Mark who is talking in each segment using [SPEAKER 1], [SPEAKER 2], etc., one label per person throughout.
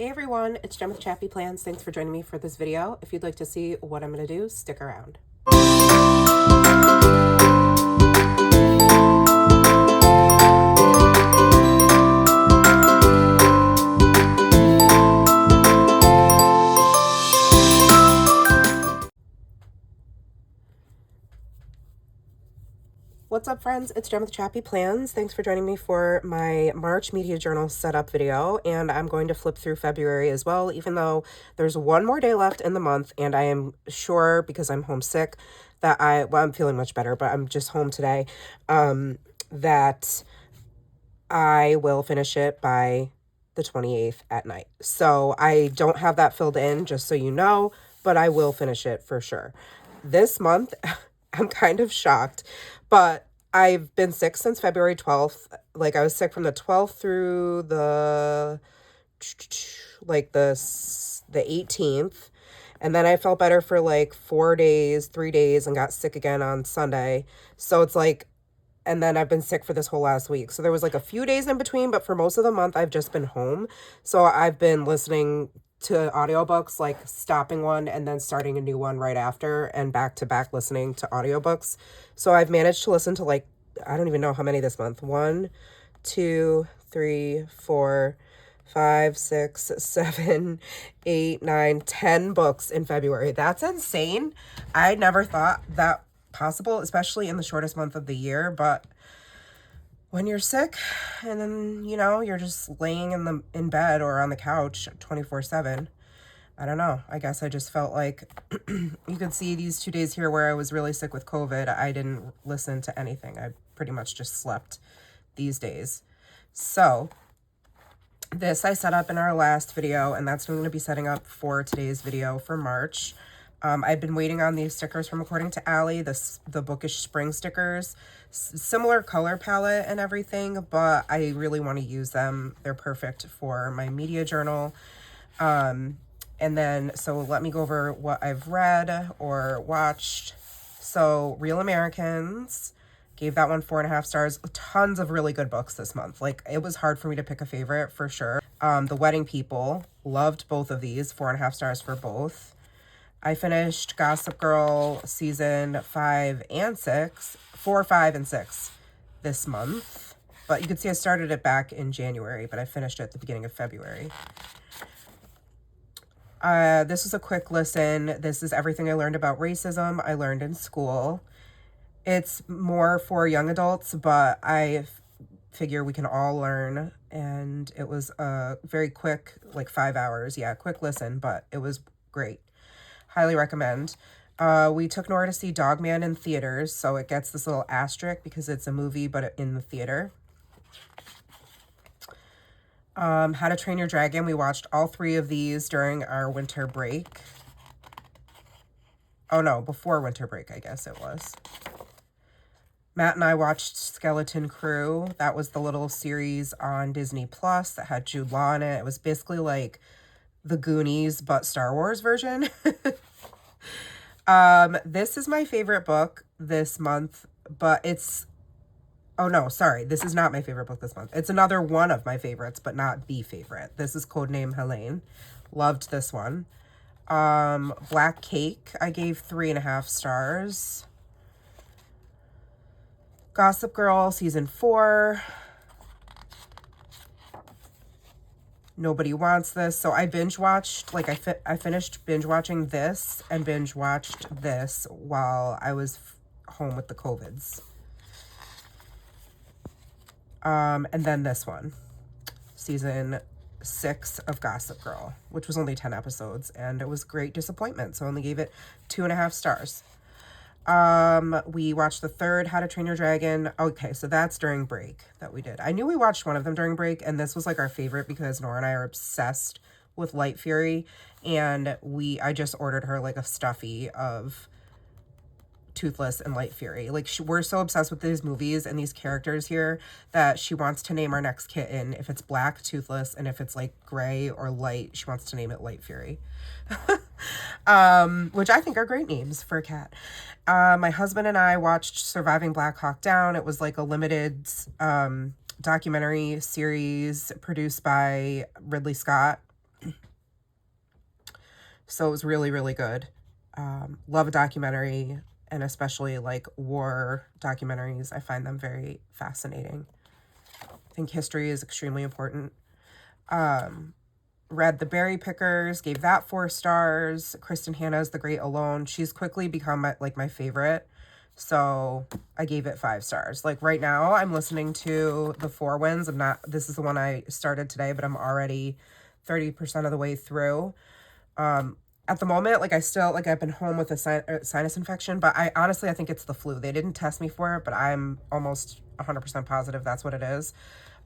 [SPEAKER 1] Hey everyone, it's Jen with ChappyPlans. Thanks for joining me for this video. If you'd like to see what I'm going to do, stick around. What's up, friends? It's Jen with ChappyPlans. Thanks for joining me for my March media journal setup video, and I'm going to flip through February as well, even though there's one more day left in the month, and I am sure, because I'm homesick, that I'm feeling much better, but I'm just home today, that I will finish it by the 28th at night. So I don't have that filled in, just so you know, but I will finish it for sure. This month, I'm kind of shocked, but I've been sick since February 12th. Like, I was sick from the 12th through the 18th. And then I felt better for like 3 days, and got sick again on Sunday. So it's like, and then I've been sick for this whole last week. So there was like a few days in between, but for most of the month, I've just been home. So I've been listening to audiobooks, like stopping one and then starting a new one right after, and back to back listening to audiobooks. So I've managed to listen to like, I don't even know how many this month. 1, 2, 3, 4, 5, 6, 7, 8, 9, 10 books in February. That's insane. I never thought that possible, especially in the shortest month of the year. But when you're sick and then, you know, you're just laying in bed or on the couch 24/7, I don't know. I guess I just felt like you could see these 2 days here where I was really sick with COVID. I didn't listen to anything. I pretty much just slept these days. So this I set up in our last video, and that's what I'm going to be setting up for today's video for March. I've been waiting on these stickers from According to Allie, the Bookish Spring stickers. Similar color palette and everything, but I really want to use them. They're perfect for my media journal. And then, so let me go over what I've read or watched. So Real Americans, gave that one 4.5 stars. Tons of really good books this month. Like, it was hard for me to pick a favorite for sure. The Wedding People, loved both of these, 4.5 stars for both. I finished Gossip Girl season 5 and 6, 4, 5, and 6 this month. But you can see I started it back in January, but I finished it at the beginning of February. This was a quick listen. This is everything I learned about racism I learned in school. It's more for young adults, but I figure we can all learn. And it was a very quick, like 5 hours. Yeah, quick listen, but it was great. Highly recommend. We took Nora to see Dogman in theaters, so it gets this little asterisk because it's a movie, but in the theater. How to Train Your Dragon. We watched all 3 of these during our winter break. Oh no, before winter break, I guess it was. Matt and I watched Skeleton Crew. That was the little series on Disney Plus that had Jude Law in it. It was basically like the Goonies, but Star Wars version. This is my favorite book this month, but it's, oh no, sorry, this is not my favorite book this month. It's another one of my favorites, but not the favorite. This is Codename Helene. Loved this one. Black Cake, I gave 3.5 stars. Gossip Girl season 4. Nobody Wants This. So I binge watched, like I finished binge watching this and binge watched this while I was home with the COVIDs. And then this one, season 6 of Gossip Girl, which was only 10 episodes, and it was great disappointment. So I only gave it 2.5 stars. We watched the 3rd How to Train Your Dragon. Okay, so that's during break that we did. I knew we watched one of them during break, and this was like our favorite because Nora and I are obsessed with Light Fury, and I just ordered her like a stuffy of Toothless and Light Fury. Like, we're so obsessed with these movies and these characters here that she wants to name our next kitten. If it's black, Toothless, and if it's like gray or light, she wants to name it Light Fury. Which I think are great names for a cat. My husband and I watched Surviving Black Hawk Down. It was like a limited documentary series produced by Ridley Scott. So it was really, really good. Love a documentary, and especially like war documentaries. I find them very fascinating. I think history is extremely important. Read The Berry Pickers, gave that 4 stars. Kristen Hanna's The Great Alone. She's quickly become my favorite. So I gave it 5 stars. Like right now I'm listening to The Four Winds. This is the one I started today, but I'm already 30% of the way through. At the moment, like I've been home with a sinus infection, but I think it's the flu. They didn't test me for it, but I'm almost 100% positive that's what it is.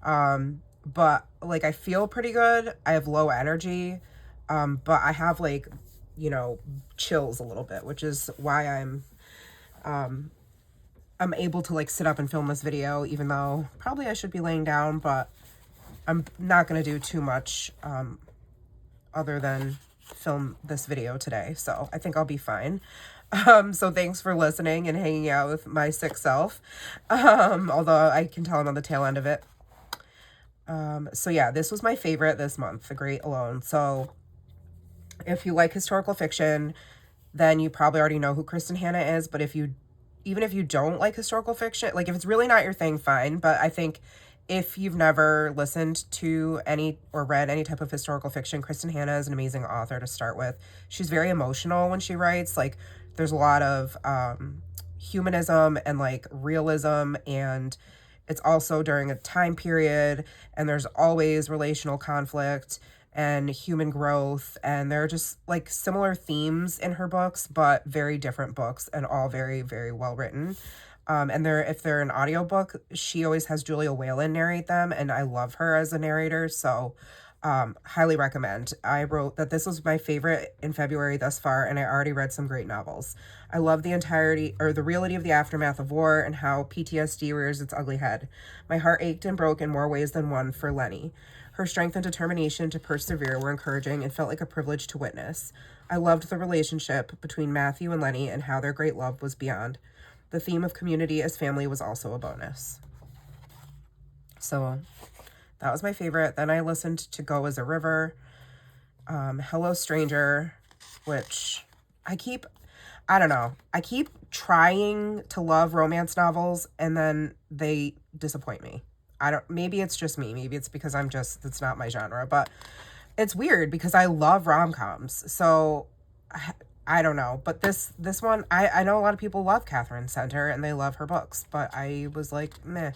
[SPEAKER 1] But like I feel pretty good. I have low energy, but I have like, you know, chills a little bit, which is why I'm able to like sit up and film this video, even though probably I should be laying down, but I'm not going to do too much other than film this video today. So I think I'll be fine. So thanks for listening and hanging out with my sick self. Although I can tell I'm on the tail end of it. So yeah, this was my favorite this month, The Great Alone. So if you like historical fiction, then you probably already know who Kristen Hanna is. But even if you don't like historical fiction, like if it's really not your thing, fine. But I think if you've never listened to any or read any type of historical fiction, Kristen Hanna is an amazing author to start with. She's very emotional when she writes. Like there's a lot of humanism and like realism, and it's also during a time period, and there's always relational conflict and human growth, and there are just like similar themes in her books, but very different books, and all very, very well written. And if they're an audiobook, she always has Julia Whalen narrate them, and I love her as a narrator, so highly recommend. I wrote that this was my favorite in February thus far, and I already read some great novels. I love the reality of the aftermath of war and how PTSD rears its ugly head. My heart ached and broke in more ways than one for Lenny. Her strength and determination to persevere were encouraging and felt like a privilege to witness. I loved the relationship between Matthew and Lenny and how their great love was beyond. The theme of community as family was also a bonus. So that was my favorite. Then I listened to Go as a River, Hello Stranger, which I keep trying to love romance novels and then they disappoint me. Maybe it's just me. Maybe it's because it's not my genre, but it's weird because I love rom-coms. So I don't know, but this one, I know a lot of people love Catherine Center and they love her books, but I was like, meh.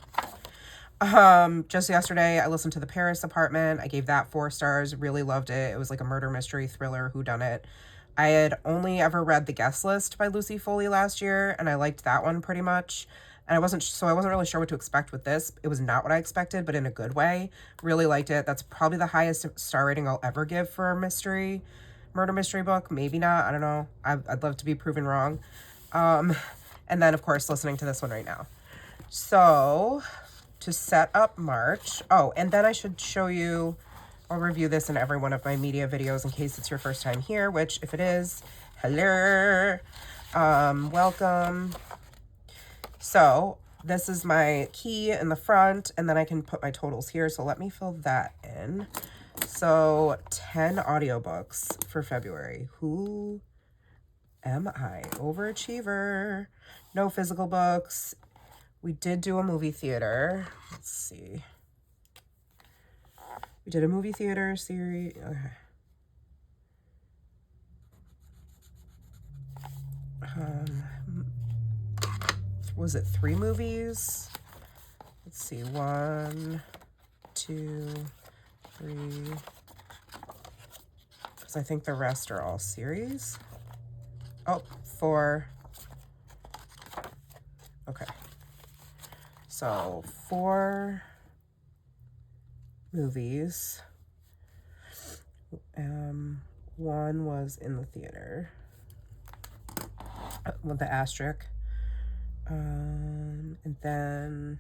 [SPEAKER 1] Just yesterday, I listened to The Paris Apartment. I gave that 4 stars. Really loved it. It was like a murder mystery thriller whodunit. I had only ever read The Guest List by Lucy Foley last year, and I liked that one pretty much. And I wasn't really sure what to expect with this. It was not what I expected, but in a good way. Really liked it. That's probably the highest star rating I'll ever give for a murder mystery book. Maybe not. I don't know. I'd love to be proven wrong. And then, of course, listening to this one right now. So to set up March. Oh, and then I should show you, I'll review this in every one of my media videos in case it's your first time here, which if it is, hello, welcome. So this is my key in the front, and then I can put my totals here. So let me fill that in. So 10 audiobooks for February. Who am I? Overachiever. No physical books. We did do a movie theater. Let's see. We did a movie theater series. Was it 3 movies? Let's see. 1, 2, 3. Because I think the rest are all series. Oh, 4. Okay. So 4 movies. 1 was in the theater with the asterisk. And then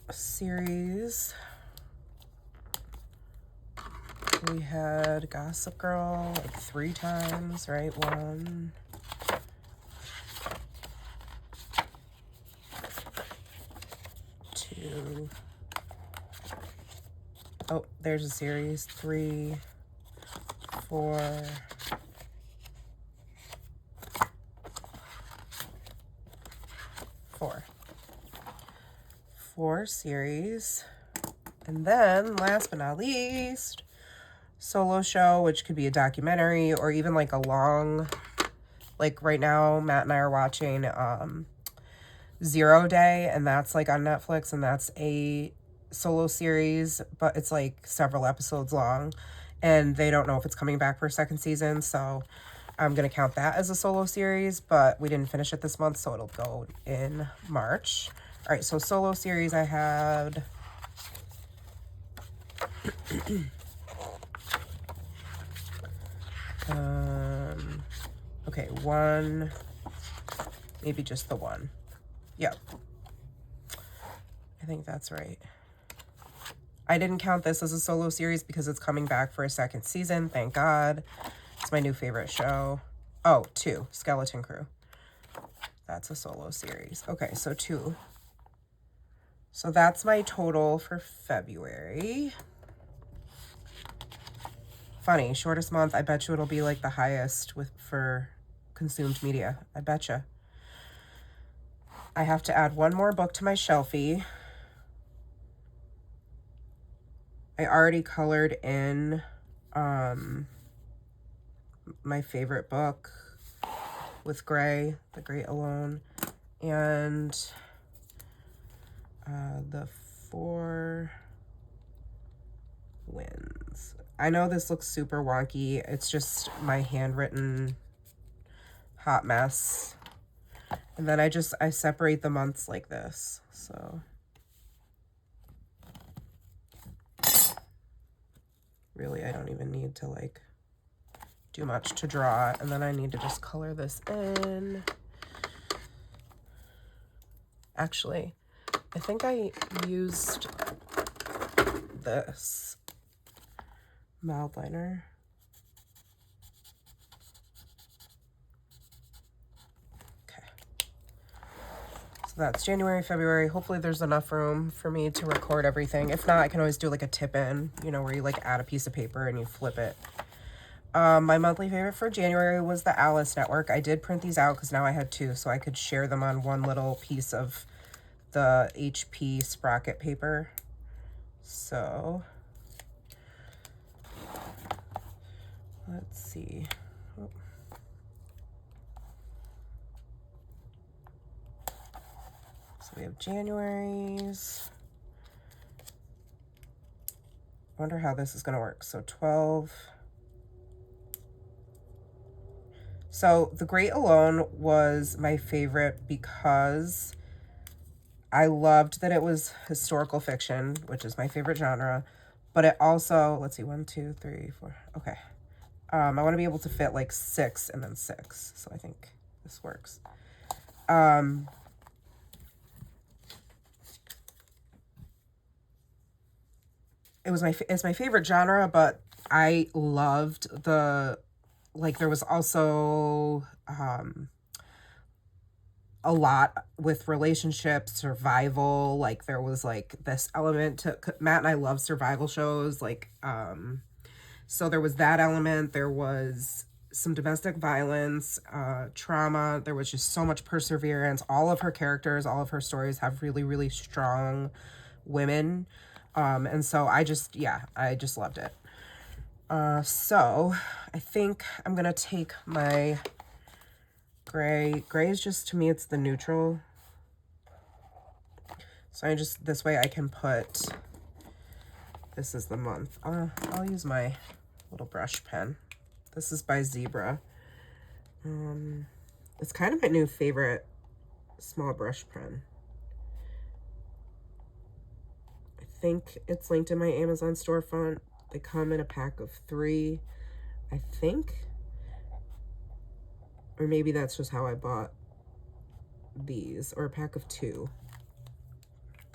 [SPEAKER 1] a series. We had Gossip Girl like 3 times, right? 1, 2, Oh, there's a series. 3, 4, 4. 4 series. And then, last but not least, solo show, which could be a documentary or even like a long, like right now, Matt and I are watching 0 Day, and that's like on Netflix, and that's a solo series, but it's like several episodes long, and they don't know if it's coming back for a second season, so I'm gonna count that as a solo series, but we didn't finish it this month, so it'll go in March. All right, so solo series I had okay, 1, maybe just the 1. Yep. I think that's right. I didn't count this as a solo series because it's coming back for a second season. Thank God. It's my new favorite show. Oh, 2, Skeleton Crew. That's a solo series. Okay, so 2. So that's my total for February. Funny, shortest month. I bet you it'll be like the highest for consumed media. I betcha. I have to add 1 more book to my shelfie. I already colored in my favorite book with gray, The Great Alone, and the 4 Winds. I know this looks super wonky. It's just my handwritten hot mess. And then I separate the months like this. So really, I don't even need to like do much to draw. And then I need to just color this in. Actually, I think I used this mild liner. Okay. So that's January, February. Hopefully there's enough room for me to record everything. If not, I can always do like a tip in, you know, where you like add a piece of paper and you flip it. My monthly favorite for January was the Alice Network. I did print these out because now I had 2, so I could share them on one little piece of the HP sprocket paper. So let's see. Oh. So we have January's. I wonder how this is going to work. So 12. So The Great Alone was my favorite because I loved that it was historical fiction, which is my favorite genre, but it also, let's see, 1, 2, 3, 4. Okay. I want to be able to fit like 6 and then 6. So I think this works. It's my favorite genre, but I loved there was also a lot with relationships, survival. Like there was like this element to Matt and I love survival shows. Like, so there was that element. There was some domestic violence, trauma. There was just so much perseverance. All of her characters, all of her stories have really, really strong women. And so I just loved it. So I think I'm going to take my gray. Gray is just, to me, it's the neutral. So this way I can put, this is the month. I'll use my little brush pen. This is by Zebra. It's kind of my new favorite small brush pen. I think it's linked in my Amazon storefront. They come in a pack of 3, I think. Or maybe that's just how I bought these, or a pack of 2.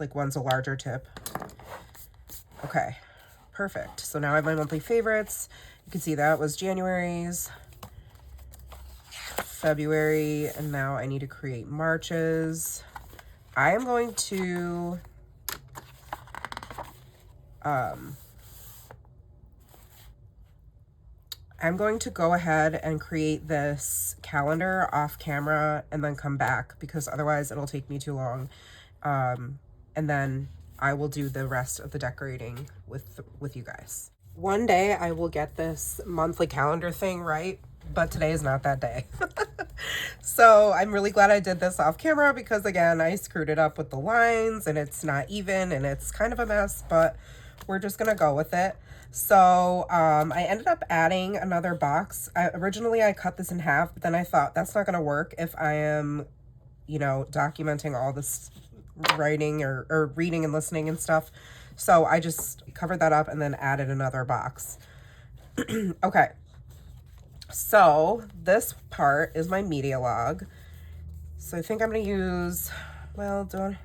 [SPEAKER 1] Like one's a larger tip. Okay, perfect. So now I have my monthly favorites. You can see that was January's, February, and now I need to create March's. I am going to I'm going to go ahead and create this calendar off camera and then come back, because otherwise it'll take me too long. And then I will do the rest of the decorating with you guys. One day I will get this monthly calendar thing right, but today is not that day. So I'm really glad I did this off camera, because again, I screwed it up with the lines and it's not even and it's kind of a mess, but we're just gonna go with it. So I ended up adding another box. Originally I cut this in half, but then I thought that's not gonna work if I am, you know, documenting all this writing or reading and listening and stuff. So I just covered that up and then added another box. Okay. So this part is my media log. So I think I'm going to use, well, don't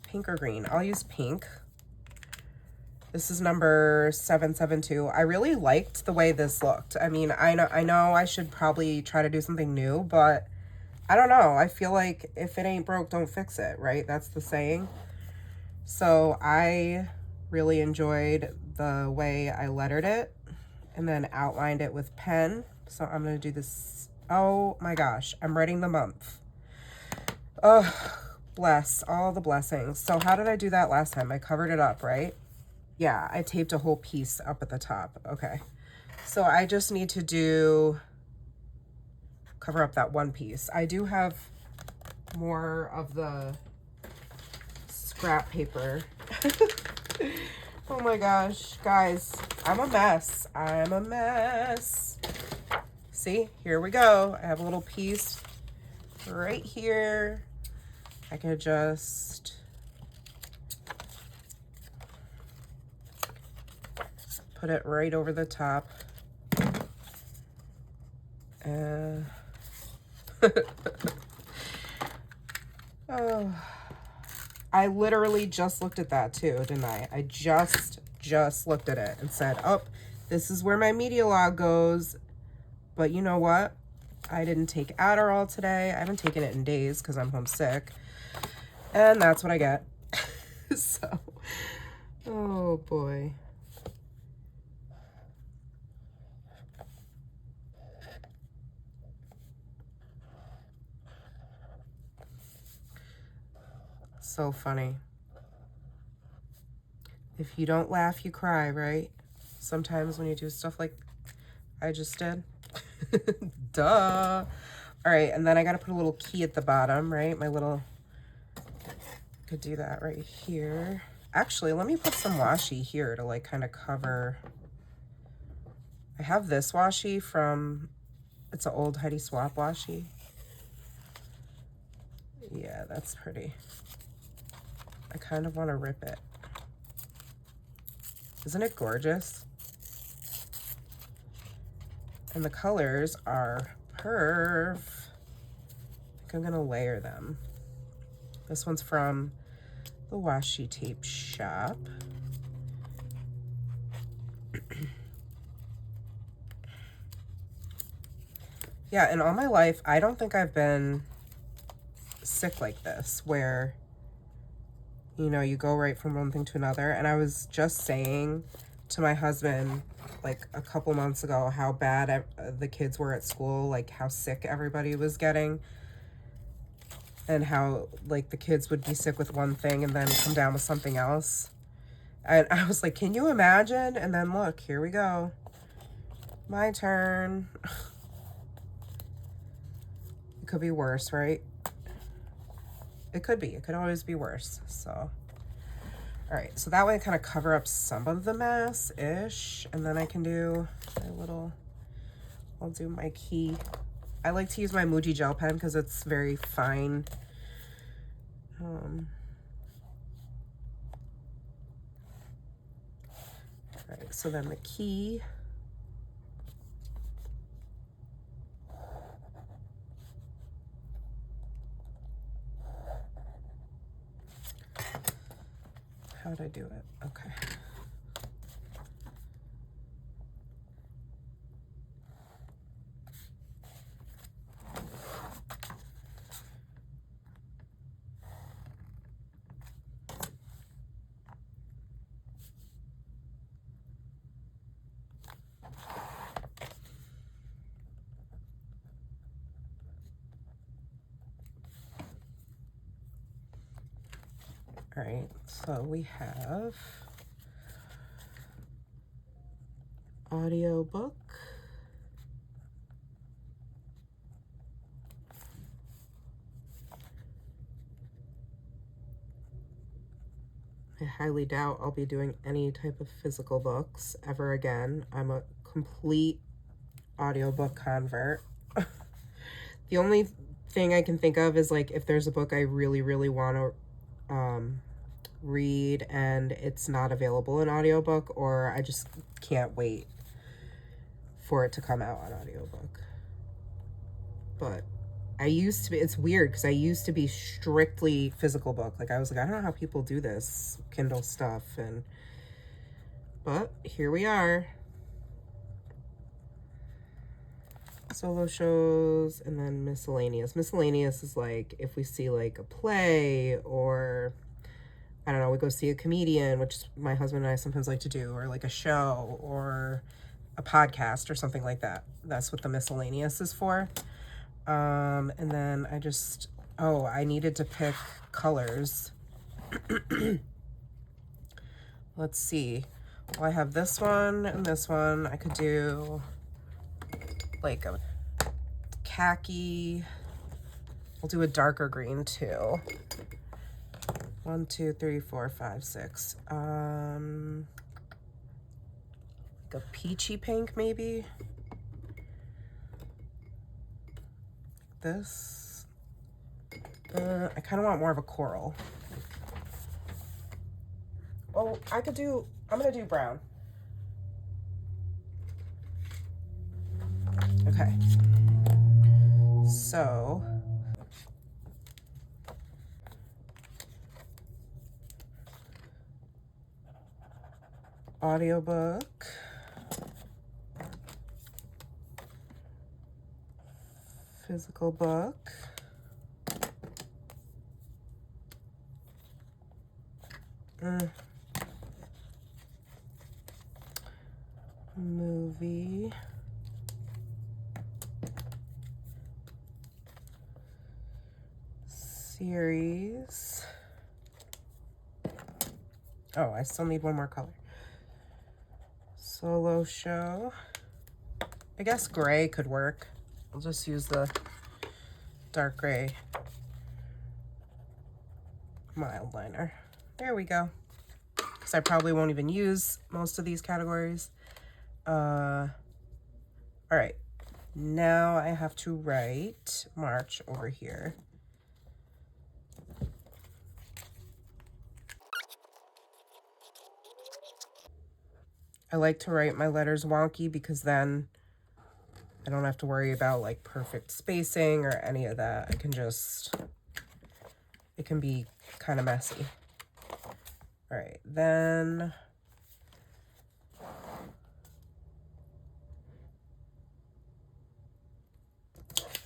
[SPEAKER 1] pink or green. I'll use pink. This is number 772. I really liked the way this looked. I mean, I know I should probably try to do something new, but I don't know. I feel like if it ain't broke, don't fix it, right? That's the saying. So I really enjoyed the way I lettered it and then outlined it with pen. So I'm going to do this. Oh my gosh, I'm writing the month. Oh, bless all the blessings. So how did I do that last time? I covered it up, right? Yeah, I taped a whole piece up at the top. Okay. So I just need to cover up that one piece. I do have more of the scrap paper. Oh my gosh, guys, I'm a mess. I'm a mess. See, here we go. I have a little piece right here. I can just put it right over the top. Oh, I literally just looked at that too, didn't I? I just looked at it and said, oh, this is where my media log goes. But you know what? I didn't take Adderall today. I haven't taken it in days because I'm homesick. And that's what I get. So, oh boy. So funny. If you don't laugh, you cry, right? Sometimes when you do stuff like I just did. Duh. All right, and then I got to put a little key at the bottom, right? My little, could do that right here. Actually, let me put some washi here to like kind of cover. I have this washi from, it's an old Heidi Swap washi. Yeah, that's pretty. I kind of want to rip it. Isn't it gorgeous? And the colors are perf. I think I'm gonna layer them. This one's from the washi tape shop. Yeah, in all my life, I don't think I've been sick like this, where, you know, you go right from one thing to another. And I was just saying to my husband, like a couple months ago, how bad the kids were at school, like how sick everybody was getting. And how, like, the kids would be sick with one thing and then come down with something else. And I was like, can you imagine? And then look, here we go. My turn. It could be worse, right? It could be. It could always be worse. So, all right. So that way I kind of cover up some of the mess-ish. And then I can do a little, I'll do my key. I like to use my Muji gel pen because it's very fine. All right, so then the key. How did I do it? Okay. All right, so we have audiobook, I highly doubt I'll be doing any type of physical books ever again. I'm a complete audiobook convert. The only thing I can think of is like if there's a book I really, really want to read and it's not available in audiobook, or I just can't wait for it to come out on audiobook. But I used to be, it's weird because I used to be strictly physical book. Like I was like, I don't know how people do this Kindle stuff, but here we are. Solo shows and then miscellaneous. Miscellaneous is like if we see like a play, or I don't know, we go see a comedian, which my husband and I sometimes like to do, or like a show or a podcast or something like that. That's what the miscellaneous is for. And then I needed to pick colors. Let's see. Well, I have this one and this one. I could do like a khaki. We'll do a darker green too. 1, 2, 3, 4, 5, 6. Like a peachy pink maybe. This. I kind of want more of a coral. Oh, I'm gonna do brown. Okay. So, audiobook. Physical book. Movie. Series. Oh, I still need one more color. Solo show. I guess gray could work. I'll just use the dark gray mild liner. There we go. Because I probably won't even use most of these categories. All right. Now I have to write March over here. I like to write my letters wonky because then I don't have to worry about like perfect spacing or any of that. It can be kind of messy. All right, then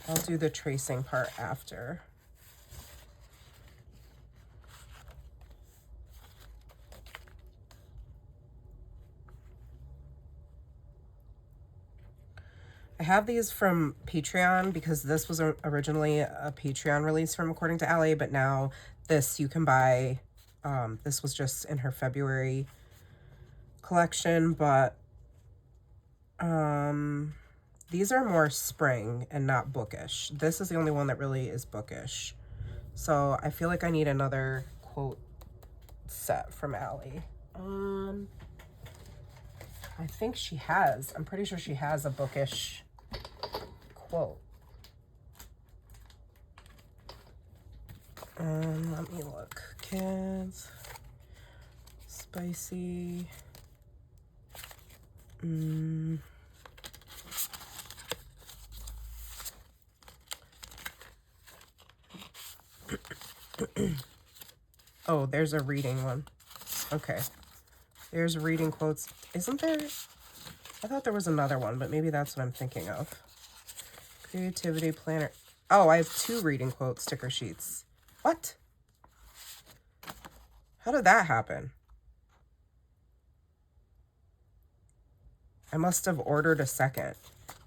[SPEAKER 1] I'll do the tracing part after. I have these from Patreon because this was originally a Patreon release from According to Allie, but now this you can buy. This was just in her February collection, but these are more spring and not bookish. This is the only one that really is bookish. So I feel like I need another quote set from Allie. I think she has. I'm pretty sure she has a bookish quote. Let me look. Kids. Spicy. Oh, there's a reading one. Okay. There's reading quotes. Isn't there? I thought there was another one, but maybe that's what I'm thinking of. Creativity planner. Oh, I have 2 reading quote sticker sheets. What? How did that happen? I must have ordered a second,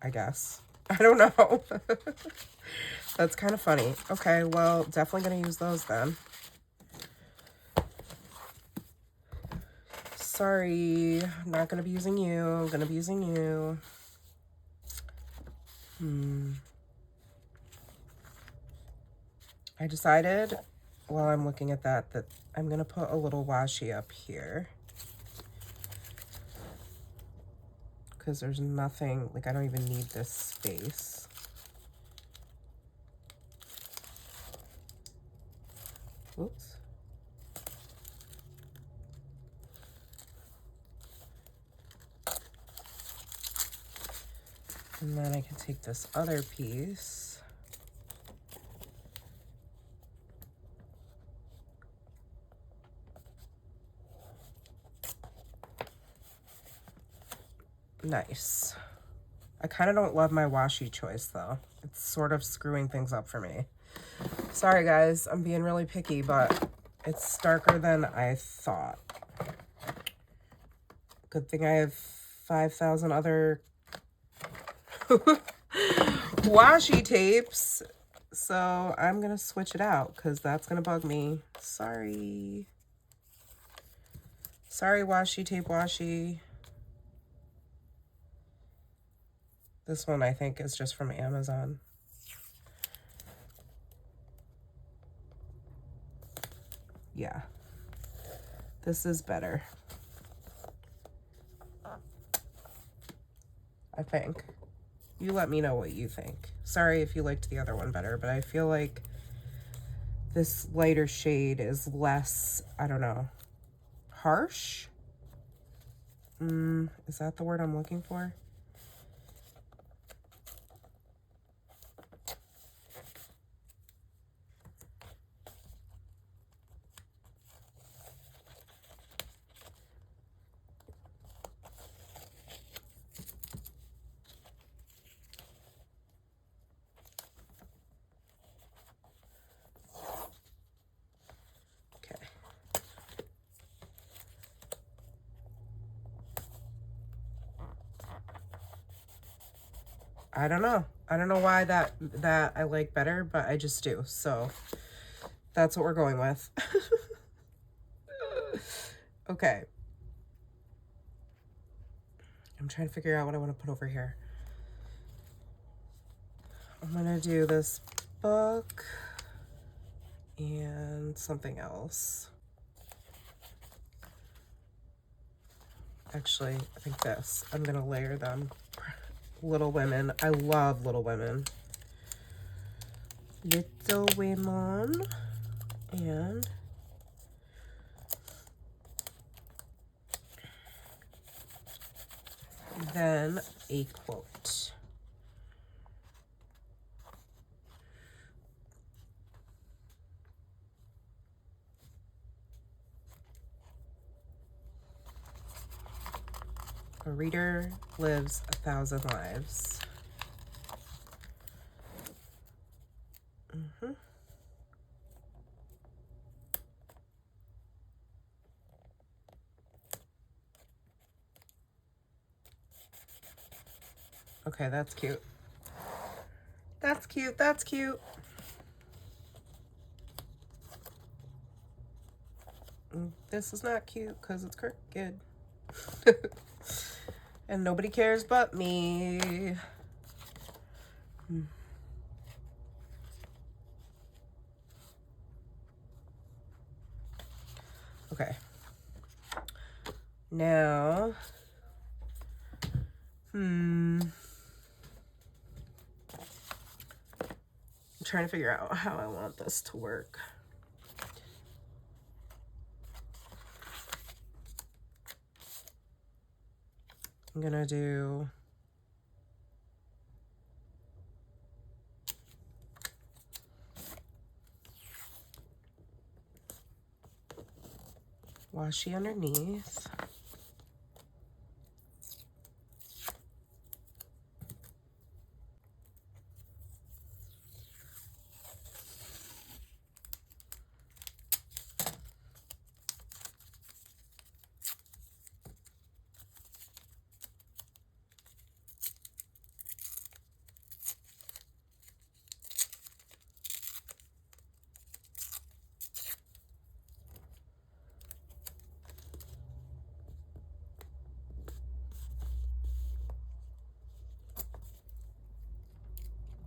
[SPEAKER 1] I guess. I don't know. That's kind of funny. Okay, well, definitely going to use those then. Sorry, I'm not gonna be using you. I'm gonna be using you. I decided while I'm looking at that I'm gonna put a little washi up here. Because there's nothing, like I don't even need this space. Oops. And then I can take this other piece. Nice. I kind of don't love my washi choice though. It's sort of screwing things up for me. Sorry guys, I'm being really picky, but it's darker than I thought. Good thing I have 5,000 other washi tapes. So I'm gonna switch it out because that's gonna bug me. Sorry. Sorry, washi tape washi. This one I think is just from Amazon. Yeah. This is better. I think. You let me know what you think. Sorry if you liked the other one better, but I feel like this lighter shade is less, I don't know, harsh? Is that the word I'm looking for? I don't know. I don't know why that I like better, but I just do. So that's what we're going with. Okay. I'm trying to figure out what I want to put over here. I'm gonna do this book and something else. Actually, I think this. I'm gonna layer them. Little Women. I love Little Women. Little Women. And then a quote. A reader lives 1,000 lives. Okay, that's cute. That's cute. That's cute. This is not cute because it's crooked. And nobody cares but me. Okay. Now, I'm trying to figure out how I want this to work. I'm gonna do washi underneath.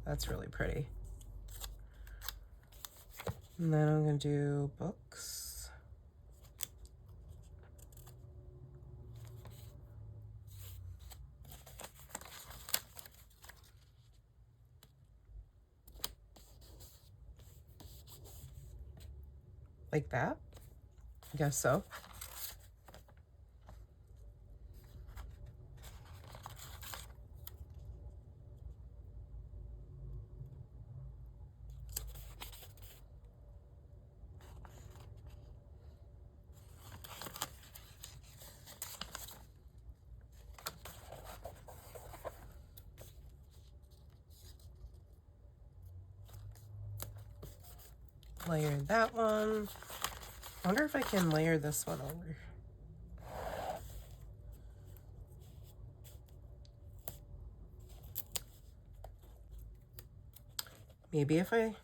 [SPEAKER 1] That's really pretty. And then I'm gonna do books. Like that? I guess so. Layer that one. I wonder if I can layer this one over. Maybe if I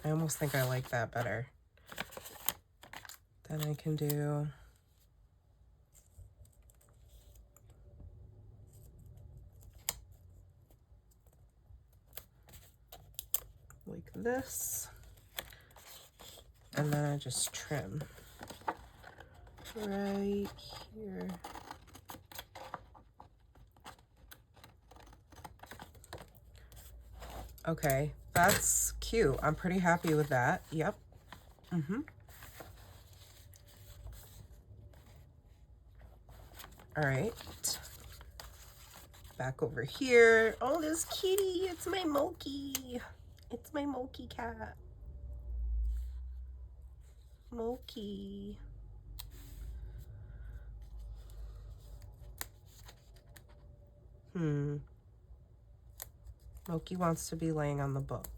[SPEAKER 1] almost think I like that better. Then I can do like this. And then I just trim right here. Okay, that's cute. I'm pretty happy with that. Yep. All right. Back over here. Oh, this kitty. It's my Moki. It's my Moki cat. Moki. Moki wants to be laying on the book.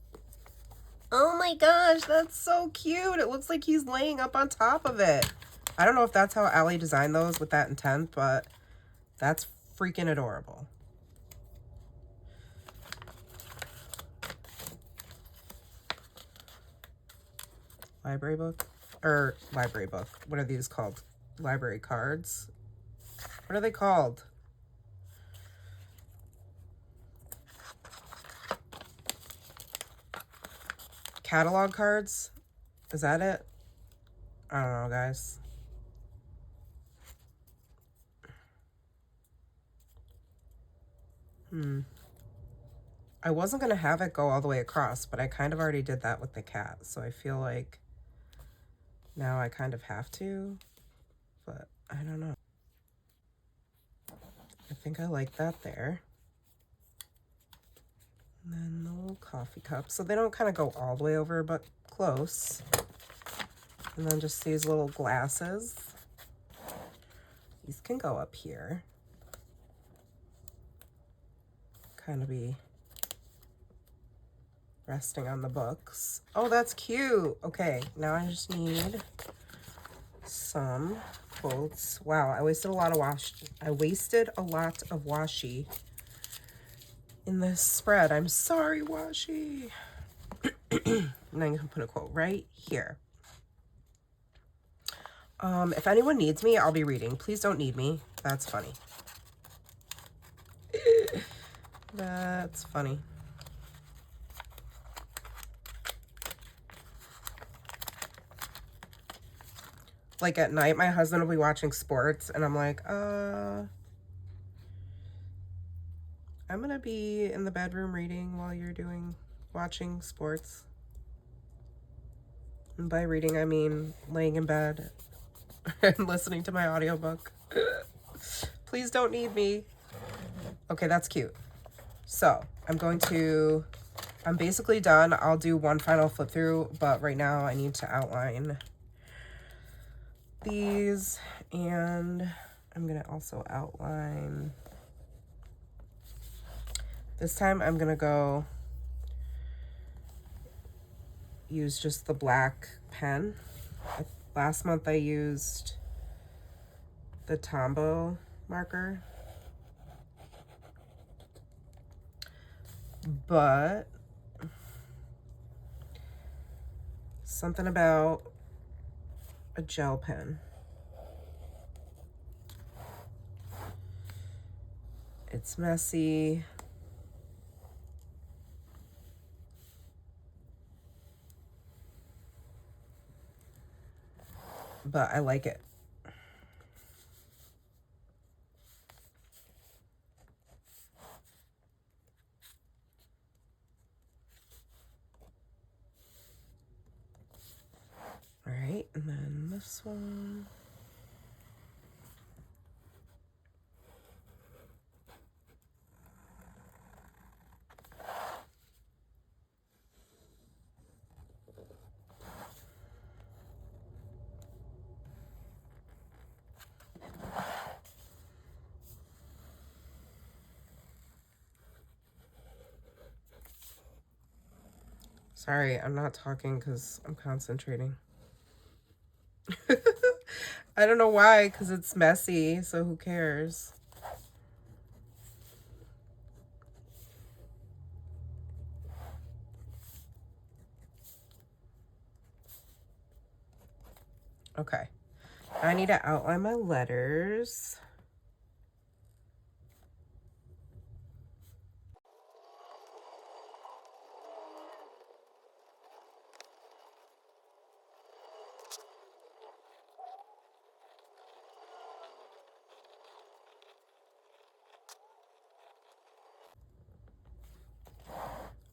[SPEAKER 1] Oh my gosh, that's so cute. It looks like he's laying up on top of it. I don't know if that's how Allie designed those with that intent, but that's freaking adorable. Library book? Or library book. What are these called? Library cards? What are they called? Catalog cards? Is that it? I don't know, guys. I wasn't going to have it go all the way across, but I kind of already did that with the cat. So I feel like now I kind of have to, but I don't know. I think I like that there. And then the little coffee cup. So they don't kind of go all the way over, but close. And then just these little glasses. These can go up here. Kind of be resting on the books. Oh, that's cute. Okay, now I just need some quotes. Wow, I wasted a lot of washi in this spread. I'm sorry, washi. And I'm gonna put a quote right here. If anyone needs me, I'll be reading. Please don't need me. That's funny. That's funny. Like at night, my husband will be watching sports and I'm like, I'm gonna be in the bedroom reading while you're watching sports. And by reading, I mean laying in bed and listening to my audiobook. Please don't need me. Okay, that's cute. So I'm basically done. I'll do one final flip through, but right now I need to outline these, and I'm gonna also outline, this time I'm gonna go use just the black pen. Last month I used the Tombow marker, but something about a gel pen It's messy. But I like it. All right, and then this one. Sorry, I'm not talking because I'm concentrating. I don't know why, because it's messy, so who cares? Okay. I need to outline my letters.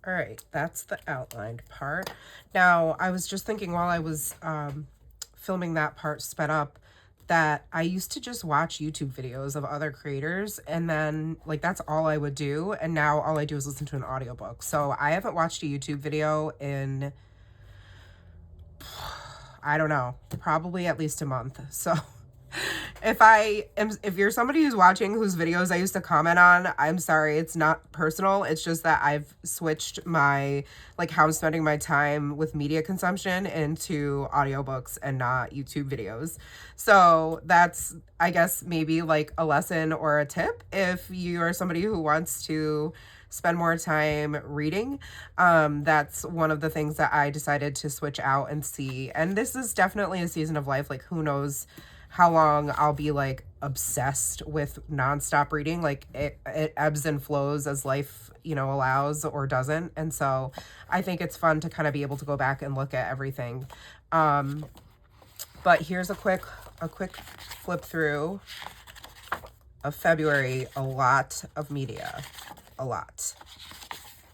[SPEAKER 1] All right, that's the outlined part. Now, I was just thinking while I was filming that part sped up that I used to just watch YouTube videos of other creators, and then like that's all I would do, and now all I do is listen to an audiobook. So I haven't watched a YouTube video in, I don't know, probably at least a month. So if you're somebody who's watching whose videos I used to comment on, I'm sorry, it's not personal. It's just that I've switched my, like, how I'm spending my time with media consumption into audiobooks and not YouTube videos. So that's, I guess, maybe like a lesson or a tip if you are somebody who wants to spend more time reading. That's one of the things that I decided to switch out and see. And this is definitely a season of life. Like, who knows how long I'll be like obsessed with nonstop reading. Like it ebbs and flows as life, you know, allows or doesn't. And so I think it's fun to kind of be able to go back and look at everything. But here's a quick flip through of February. A lot of media, a lot.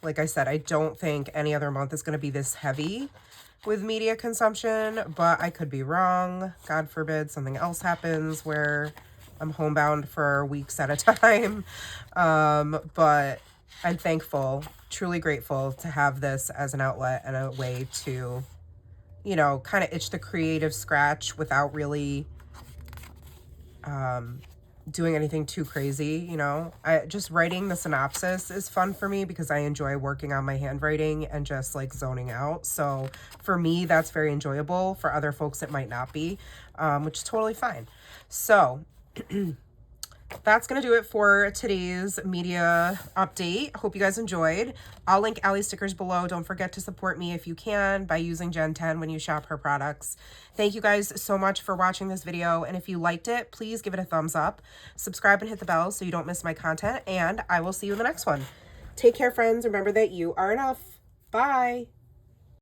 [SPEAKER 1] Like I said, I don't think any other month is going to be this heavy with media consumption, but I could be wrong. God forbid something else happens where I'm homebound for weeks at a time. But I'm thankful, truly grateful to have this as an outlet and a way to, you know, kind of itch the creative scratch without really doing anything too crazy. You know, just writing the synopsis is fun for me because I enjoy working on my handwriting and just like zoning out. So for me, that's very enjoyable. For other folks, it might not be, which is totally fine. So that's going to do it for today's media update. Hope you guys enjoyed. I'll link Allie's stickers below. Don't forget to support me if you can by using Gen 10 when you shop her products. Thank you guys so much for watching this video. And if you liked it, please give it a thumbs up. Subscribe and hit the bell so you don't miss my content. And I will see you in the next one. Take care, friends. Remember that you are enough. Bye.